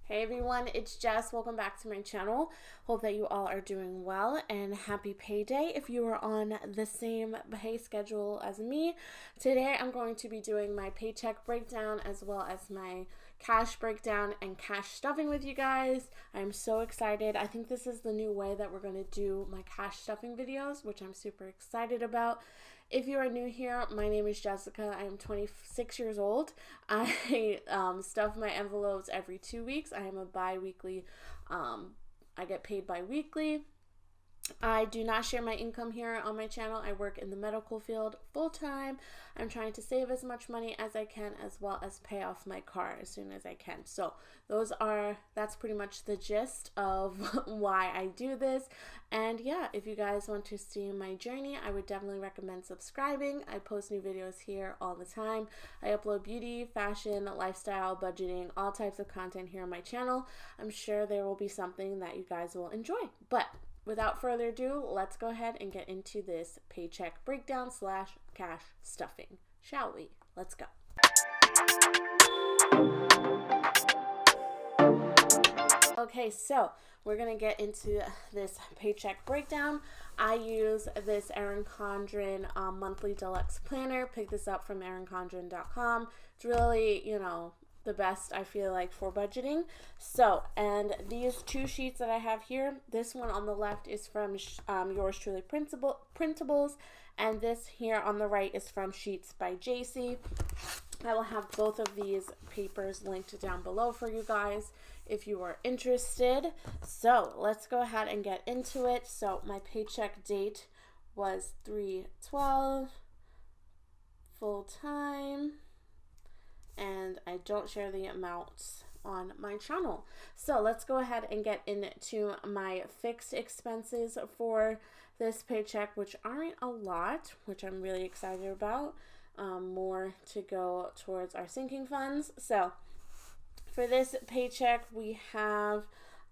Hey everyone, it's Jess. Welcome back to my channel. Hope that you all are doing well and happy payday if you are on the same pay schedule as me. Today I'm going to be doing my paycheck breakdown as well as my cash breakdown and cash stuffing with you guys. I'm so excited. I think this is the new way that we're going to do my cash stuffing videos, which I'm super excited about. If you are new here, my name is Jessica. I am 26 years old. I stuff my envelopes every 2 weeks. I am a bi-weekly, I get paid bi-weekly. I do not share my income here on my channel. I work in the medical field full-time. I'm trying to save as much money as I can as well as pay off my car as soon as I can. So that's pretty much the gist of why I do this. And yeah, if you guys want to see my journey, I would definitely recommend subscribing. I post new videos here all the time. I upload beauty, fashion, lifestyle, budgeting, all types of content here on my channel. I'm sure there will be something that you guys will enjoy. But without further ado, let's go ahead and get into this paycheck breakdown / cash stuffing, shall we? Let's go. Okay, so we're going to get into this paycheck breakdown. I use this Erin Condren monthly deluxe planner. Pick this up from erincondren.com. It's really, the best, I feel like, for budgeting. So, and these two sheets that I have here, this one on the left is from Yours Truly Printables, and this here on the right is from Sheets by JC. I will have both of these papers linked down below for you guys if you are interested. So let's go ahead and get into it. So my paycheck date was 3/12, full time, and I don't share the amounts on my channel. So let's go ahead and get into my fixed expenses for this paycheck, which aren't a lot, which I'm really excited about. More to go towards our sinking funds. So for this paycheck, we have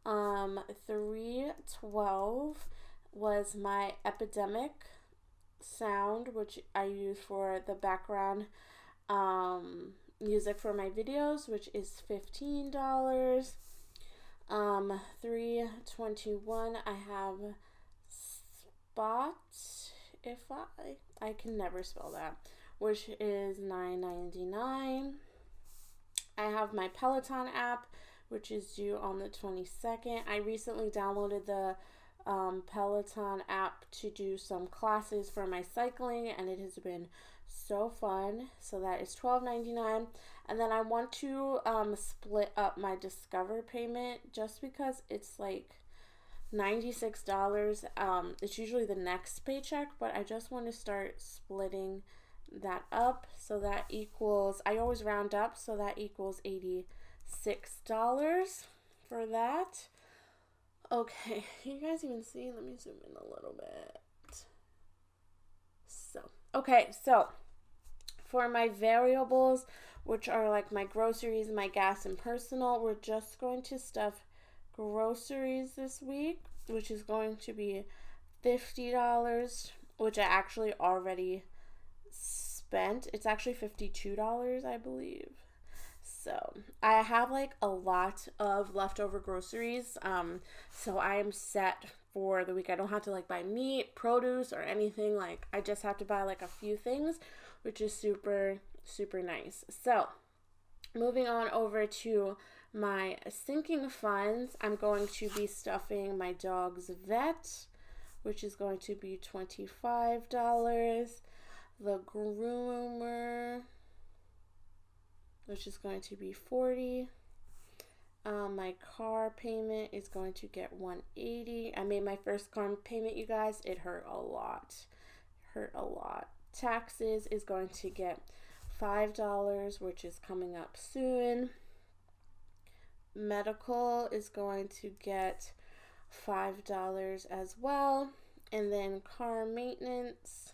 3/12 was my epidemic sound, which I use for the background music for my videos, which is $15. 3/21 I have Spot, if I can never spell that, which is $9.99. I have my Peloton app, which is due on the 22nd. I recently downloaded the Peloton app to do some classes for my cycling, and it has been so fun. So that is $12.99. And then I want to split up my Discover payment just because it's like $96. It's usually the next paycheck, but I just want to start splitting that up. So that equals, I always round up, so that equals $86 for that. Okay, you guys even see? Let me zoom in a little bit. So, okay, so for my variables, which are like my groceries, my gas, and personal, we're just going to stuff groceries this week, which is going to be $50, which I actually already spent. It's actually $52, I believe. So I have like a lot of leftover groceries, so I am set for the week. I don't have to like buy meat, produce, or anything. Like, I just have to buy like a few things, which is super nice. So moving on over to my sinking funds, I'm going to be stuffing my dog's vet, which is going to be $25. The groomer, which is going to be $40. My car payment is going to get $180. I made my first car payment, you guys. It hurt a lot. Taxes is going to get $5, which is coming up soon. Medical is going to get $5 as well. And then car maintenance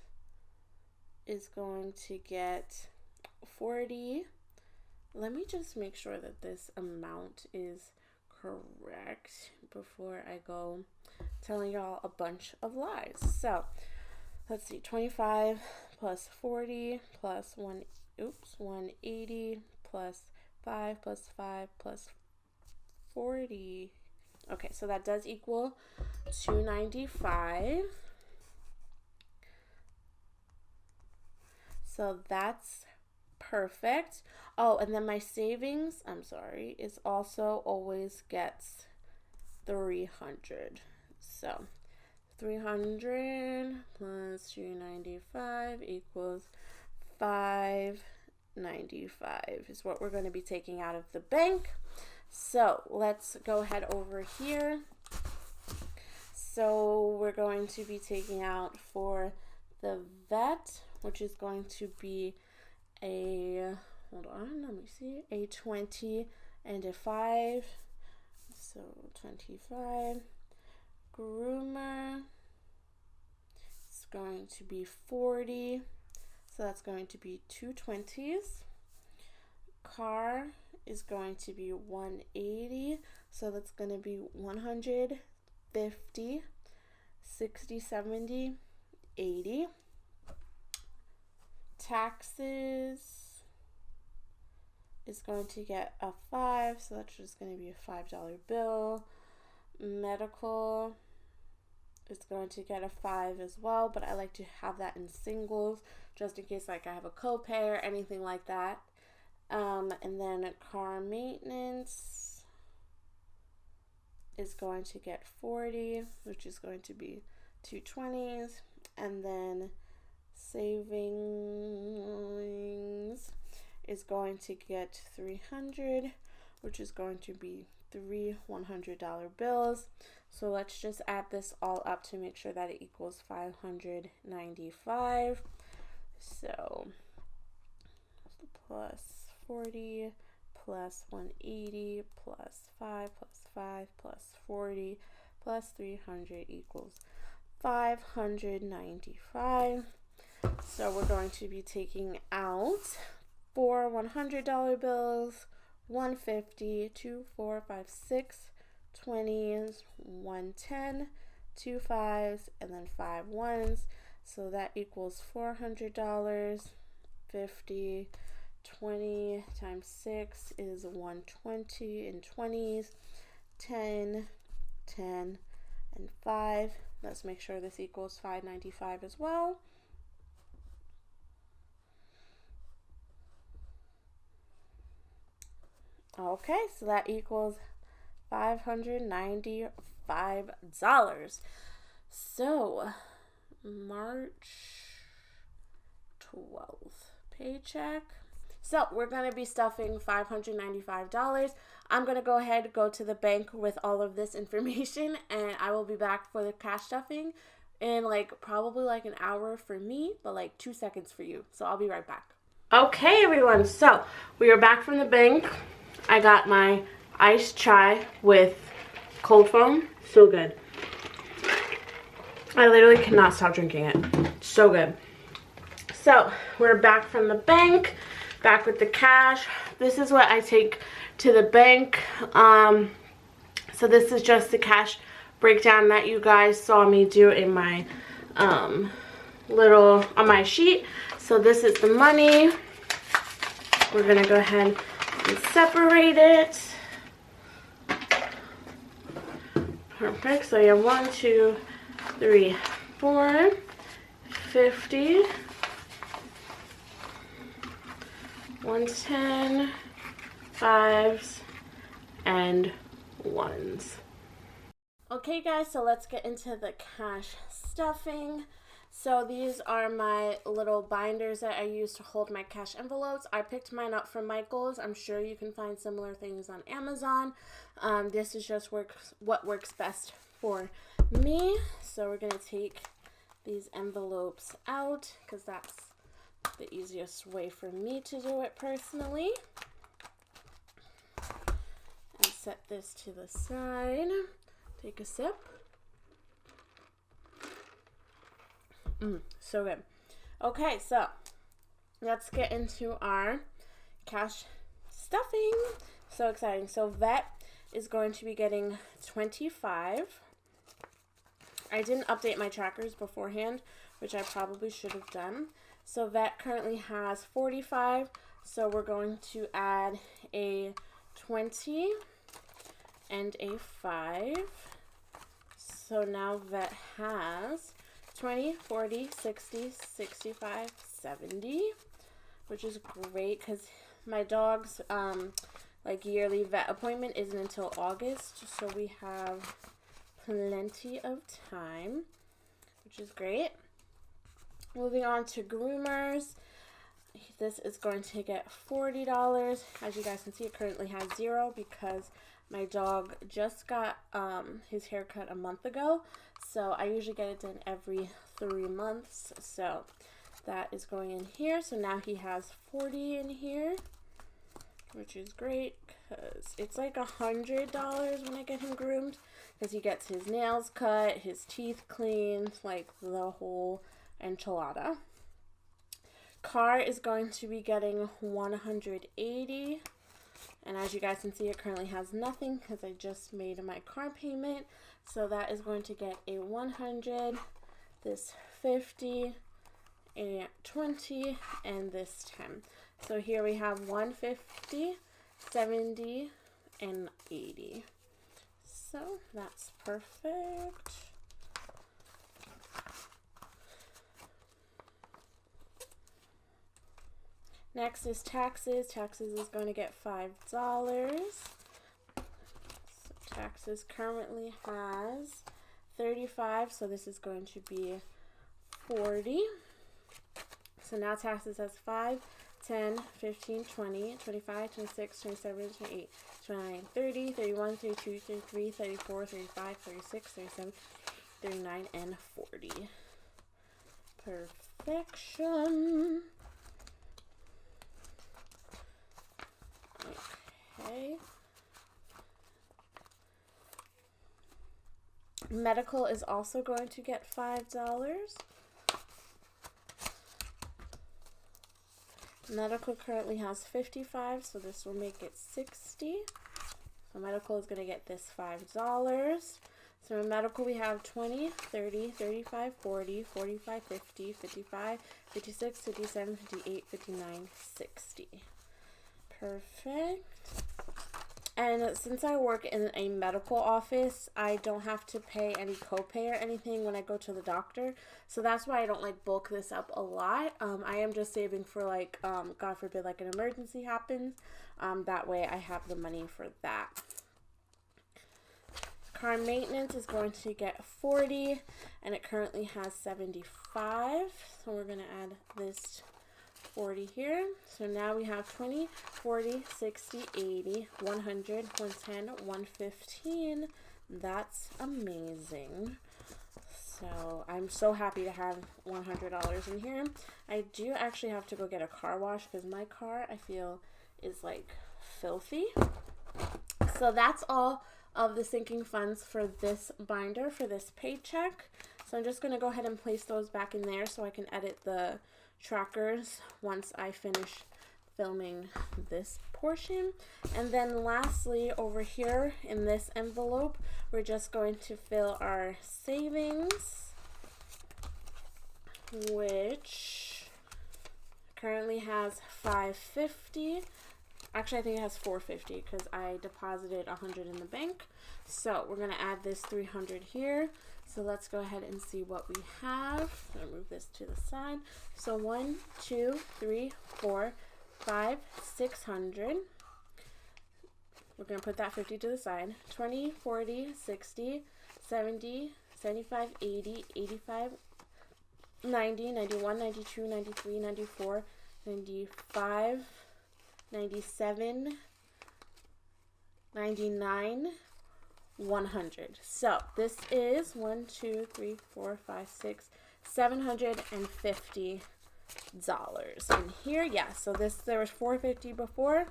is going to get $40. Let me just make sure that this amount is correct before I go telling y'all a bunch of lies. So let's see, 25 plus 40 plus 180 plus 5 plus 5 plus 40. Okay, so that does equal $295. So that's perfect. Oh, and then my savings, I'm sorry, is also always gets 300. So 300 plus 295 equals 595 is what we're going to be taking out of the bank. So let's go ahead over here. So we're going to be taking out for the vet, which is going to be a, hold on, let me see, a 20 and a 5. So 25. Groomer is going to be 40. So that's going to be 2 20s. Car is going to be 180. So that's going to be 150, 60, 70, 80. Taxes is going to get a 5. So that's just going to be a $5 bill. Medical is going to get a 5 as well, but I like to have that in singles just in case like I have a copay or anything like that. And then car maintenance is going to get 40, which is going to be 2 20s. And then savings is going to get 300, which is going to be 3 $100 bills. So let's just add this all up to make sure that it equals 595. So plus 40 plus 180 plus 5 plus 5 plus 40 plus 300 equals 595. So we're going to be taking out 4 $100 bills, 150, 2 4 5 6 20s, 110, 2 5s, and then 5 1s. So that equals $400. 50, 20 times 6 is 120 in 20s, 10, 10, and 5. Let's make sure this equals 595 as well. Okay, so that equals $595. So March 12th paycheck. So we're going to be stuffing $595. I'm going to go ahead and go to the bank with all of this information, and I will be back for the cash stuffing in probably an hour for me, but 2 seconds for you. So I'll be right back. Okay, everyone. So we are back from the bank. I got my iced chai with cold foam. So good. I literally cannot stop drinking it. So good. So we're back from the bank, back with the cash. This is what I take to the bank. So this is just the cash breakdown that you guys saw me do in my on my sheet. So this is the money. We're gonna go ahead and separate it. Perfect. So you have 1 2 3 4 50 110 5s and 1s. Okay guys, so let's get into the cash stuffing. So these are my little binders that I use to hold my cash envelopes. I picked mine up from Michael's. I'm sure you can find similar things on Amazon. This is just what works best for me. So we're going to take these envelopes out because that's the easiest way for me to do it personally. And set this to the side. Take a sip. So good. Okay, so let's get into our cash stuffing. So exciting. So vet is going to be getting 25. I didn't update my trackers beforehand, which I probably should have done. So vet currently has 45. So we're going to add a 20 and a 5. So now vet has 20, 40, 60, 65, 70, which is great because my dog's like yearly vet appointment isn't until August, so we have plenty of time, which is great. Moving on to groomers. This is going to get $40. As you guys can see, it currently has 0 because my dog just got his haircut a month ago. So I usually get it done every 3 months. So that is going in here. So now he has 40 in here, which is great because it's like $100 when I get him groomed, because he gets his nails cut, his teeth cleaned, like the whole enchilada. Car is going to be getting $180, and as you guys can see, it currently has nothing because I just made my car payment. So that is going to get a 100, this 50, a 20, and this 10. So here we have 150, 70, and 80. So that's perfect. Next is taxes. Taxes is going to get $5. So taxes currently has 35, so this is going to be 40. So now taxes has 5, 10, 15, 20, 25, 26, 27, 28, 29, 30, 31, 32, 33, 34, 35, 36, 37, 39, and 40. Perfection. Okay. Medical is also going to get $5. Medical currently has 55, so this will make it 60. So medical is going to get this $5. So in medical we have 20, 30, 35, 40, 45, 50, 55, 56, 57, 58, 59, 60. Perfect. And since I work in a medical office, I don't have to pay any copay or anything when I go to the doctor. So that's why I don't like bulk this up a lot. I am just saving for like, God forbid, like an emergency happens. That way I have the money for that. Car maintenance is going to get 40, and it currently has 75. So we're going to add this 40 here. So now we have 20, 40, 60, 80, 100, 110, 115. That's amazing. So I'm so happy to have $100 in here. I do actually have to go get a car wash because my car, I feel, is like filthy. So that's all of the sinking funds for this binder, for this paycheck. So I'm just going to go ahead and place those back in there so I can edit the trackers once I finish filming this portion. And then lastly, over here in this envelope, we're just going to fill our savings, which currently has $550. Actually, I think it has $450 because I deposited $100 in the bank. So we're going to add this $300 here. So let's go ahead and see what we have. I'm going to move this to the side. So 1, 2, 3, 4, 5, 600. We're going to put that 50 to the side. 20, 40, 60, 70, 75, 80, 85, 90, 91, 92, 93, 94, 95, 97, 99, 100. So this is 1, 2, 3, 4, 5, 6, $750 in here. Yeah, so this, there was $450 before,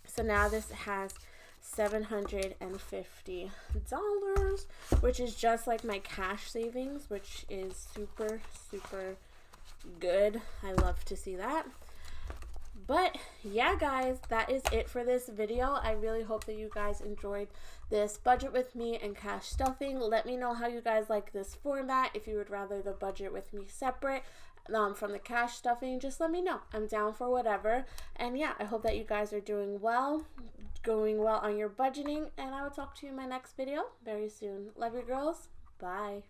so now this has $750, which is just like my cash savings, which is super good. I love to see that. But yeah, guys, that is it for this video. I really hope that you guys enjoyed this budget with me and cash stuffing. Let me know how you guys like this format. If you would rather the budget with me separate from the cash stuffing, just let me know. I'm down for whatever. And yeah, I hope that you guys are doing well. going well on your budgeting, and I will talk to you in my next video very soon. Love you, girls. Bye.